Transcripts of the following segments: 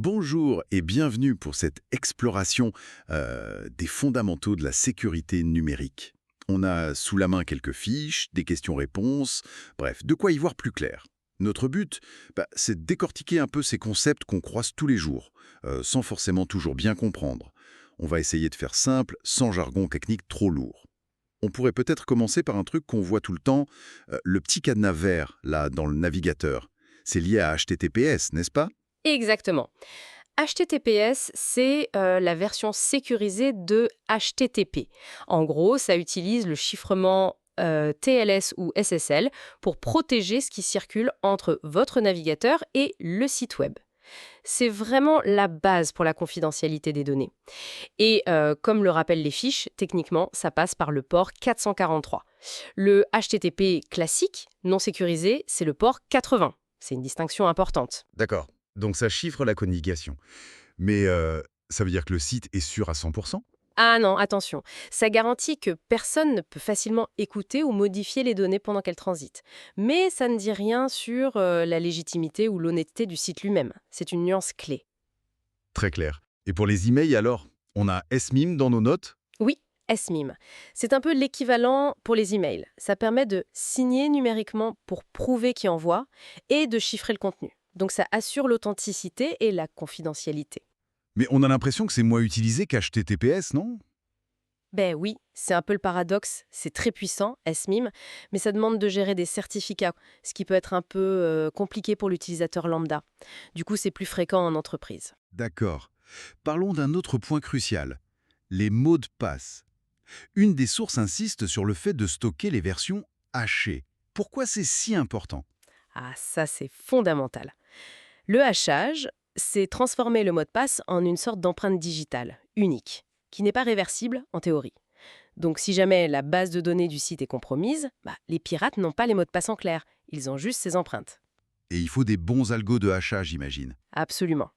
Bonjour et bienvenue pour cette exploration des fondamentaux de la sécurité numérique. On a sous la main quelques fiches, des questions-réponses, bref, de quoi y voir plus clair. Notre but, c'est de décortiquer un peu ces concepts qu'on croise tous les jours, sans forcément toujours bien comprendre. On va essayer de faire simple, sans jargon technique trop lourd. On pourrait peut-être commencer par un truc qu'on voit tout le temps, le petit cadenas vert, là, dans le navigateur. C'est lié à HTTPS, n'est-ce pas? Exactement. HTTPS, c'est la version sécurisée de HTTP. En gros, ça utilise le chiffrement TLS ou SSL pour protéger ce qui circule entre votre navigateur et le site web. C'est vraiment la base pour la confidentialité des données. Et comme le rappellent les fiches, techniquement, ça passe par le port 443. Le HTTP classique, non sécurisé, c'est le port 80. C'est une distinction importante. D'accord. Donc ça chiffre la communication. Mais ça veut dire que le site est sûr à 100%? Ah non, attention. Ça garantit que personne ne peut facilement écouter ou modifier les données pendant qu'elles transitent. Mais ça ne dit rien sur la légitimité ou l'honnêteté du site lui-même. C'est une nuance clé. Très clair. Et pour les emails alors? On a SMIM dans nos notes? Oui, SMIM. C'est un peu l'équivalent pour les emails. Ça permet de signer numériquement pour prouver qui envoie et de chiffrer le contenu. Donc ça assure l'authenticité et la confidentialité. Mais on a l'impression que c'est moins utilisé qu'HTTPS, non? Ben oui, c'est un peu le paradoxe. C'est très puissant, SMIM, mais ça demande de gérer des certificats, ce qui peut être un peu compliqué pour l'utilisateur lambda. Du coup, c'est plus fréquent en entreprise. D'accord. Parlons d'un autre point crucial. Les mots de passe. Une des sources insiste sur le fait de stocker les versions hachées. Pourquoi c'est si important? Ah, ça, c'est fondamental. Le hachage, c'est transformer le mot de passe en une sorte d'empreinte digitale, unique, qui n'est pas réversible en théorie. Donc si jamais la base de données du site est compromise, les pirates n'ont pas les mots de passe en clair, ils ont juste ces empreintes. Et il faut des bons algos de hachage, j'imagine. Absolument.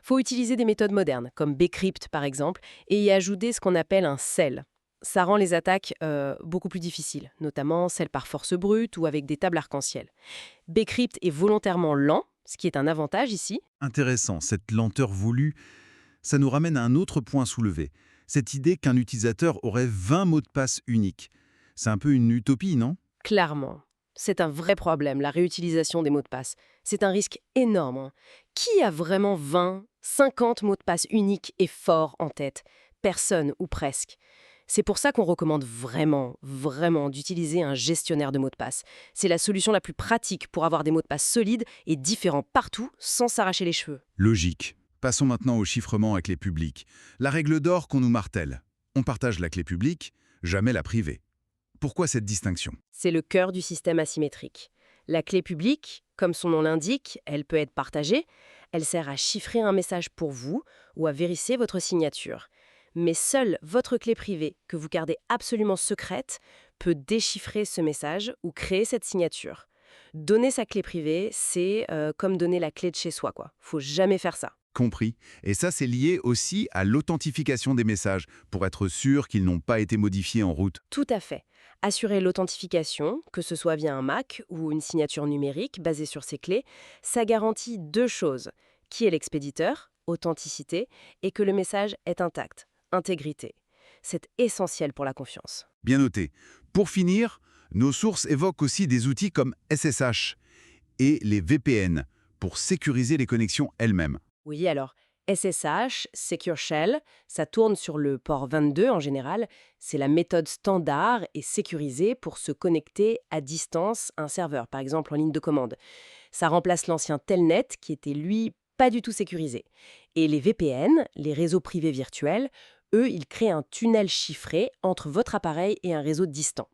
Faut utiliser des méthodes modernes, comme Bcrypt par exemple, et y ajouter ce qu'on appelle un sell. Ça rend les attaques beaucoup plus difficiles, notamment celles par force brute ou avec des tables arc-en-ciel. Bcrypt est volontairement lent, ce qui est un avantage ici. Intéressant, cette lenteur voulue, ça nous ramène à un autre point soulevé. Cette idée qu'un utilisateur aurait 20 mots de passe uniques. C'est un peu une utopie, non? Clairement, c'est un vrai problème, la réutilisation des mots de passe. C'est un risque énorme, hein. Qui a vraiment 20, 50 mots de passe uniques et forts en tête? Personne ou presque. C'est pour ça qu'on recommande vraiment, vraiment d'utiliser un gestionnaire de mots de passe. C'est la solution la plus pratique pour avoir des mots de passe solides et différents partout sans s'arracher les cheveux. Logique. Passons maintenant au chiffrement à clé publique. La règle d'or qu'on nous martèle. On partage la clé publique, jamais la privée. Pourquoi cette distinction? C'est le cœur du système asymétrique. La clé publique, comme son nom l'indique, elle peut être partagée. Elle sert à chiffrer un message pour vous ou à vérifier votre signature. Mais seule votre clé privée, que vous gardez absolument secrète, peut déchiffrer ce message ou créer cette signature. Donner sa clé privée, c'est comme donner la clé de chez soi, quoi. Faut jamais faire ça. Compris. Et ça, c'est lié aussi à l'authentification des messages, pour être sûr qu'ils n'ont pas été modifiés en route. Tout à fait. Assurer l'authentification, que ce soit via un Mac ou une signature numérique basée sur ces clés, ça garantit deux choses. Qui est l'expéditeur, authenticité, et que le message est intact, intégrité. C'est essentiel pour la confiance. Bien noté. Pour finir, nos sources évoquent aussi des outils comme SSH et les VPN pour sécuriser les connexions elles-mêmes. Oui, alors, SSH, Secure Shell, ça tourne sur le port 22 en général. C'est la méthode standard et sécurisée pour se connecter à distance à un serveur, par exemple en ligne de commande. Ça remplace l'ancien Telnet qui était, lui, pas du tout sécurisé. Et les VPN, les réseaux privés virtuels, eux, ils créent un tunnel chiffré entre votre appareil et un réseau distant.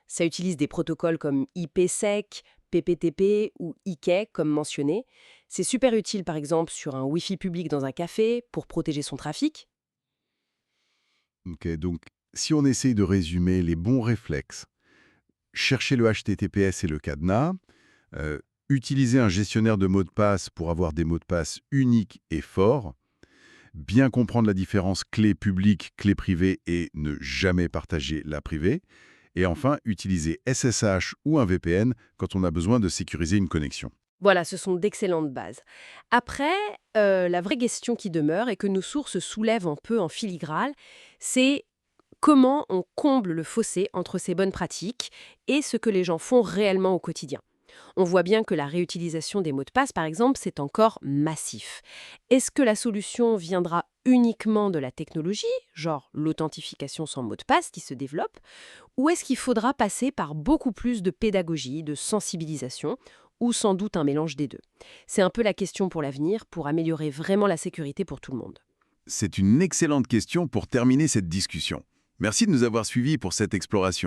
Ça utilise des protocoles comme IPsec, PPTP ou IKE comme mentionné. C'est super utile par exemple sur un Wi-Fi public dans un café pour protéger son trafic. Ok, donc si on essaye de résumer les bons réflexes, chercher le HTTPS et le cadenas, utiliser un gestionnaire de mots de passe pour avoir des mots de passe uniques et forts, bien comprendre la différence clé publique, clé privée et ne jamais partager la privée, et enfin utiliser SSH ou un VPN quand on a besoin de sécuriser une connexion. Voilà, ce sont d'excellentes bases. Après, la vraie question qui demeure et que nos sources soulèvent un peu en filigrane, c'est comment on comble le fossé entre ces bonnes pratiques et ce que les gens font réellement au quotidien. On voit bien que la réutilisation des mots de passe, par exemple, c'est encore massif. Est-ce que la solution viendra uniquement de la technologie, genre l'authentification sans mot de passe qui se développe, ou est-ce qu'il faudra passer par beaucoup plus de pédagogie, de sensibilisation, ou sans doute un mélange des deux? C'est un peu la question pour l'avenir, pour améliorer vraiment la sécurité pour tout le monde. C'est une excellente question pour terminer cette discussion. Merci de nous avoir suivis pour cette exploration.